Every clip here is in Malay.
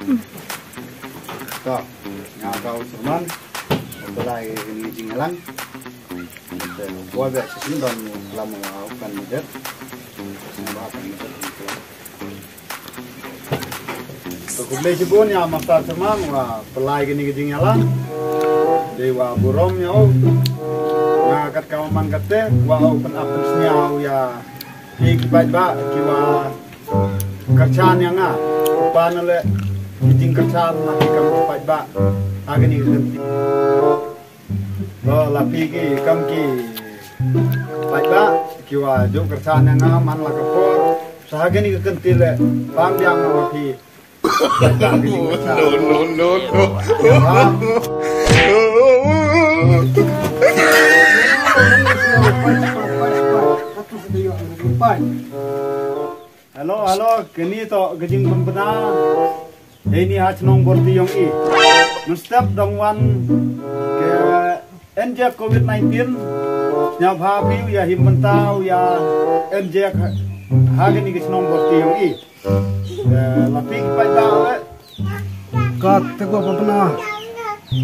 To, ngau Surman, mulai ini jingalang. Gua biasa sih don lama kan mudah. Nambah kan mudah. To kublai sibun ya Master Surman wa pelai gini jingalang. Dewa burom ya oh. Ngakat kawaman kate wa oh penapun senyau ya. Ikibat ba kiwa kerjaan yang ah. Panole kijing kerjaan nanti kamu cepat ba agni ganti lo lapi ki kam ki cepat ba kiwa jo kerjaan yang man la kapor sahagani ganti le pam yang lapi no Halo, kini to gajing pembena. Ini hacnong borti yang i. Nustep dongwan ke NJ COVID-19. Nyab hapiu ya himentau ya NJ hagini gajnong borti yang i. Lapik pai dawe. Kat tegua pembena.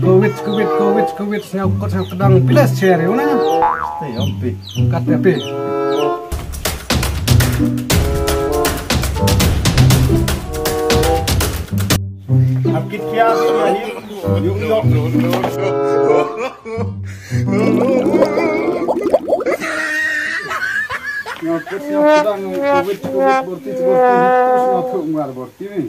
Covid nyab kot kedang pilas share ya mana? Stay on pi. Kat tepi. Akit kia ya yung yok. Nyakit siya sedang covid borti itu semua pengar borti ni.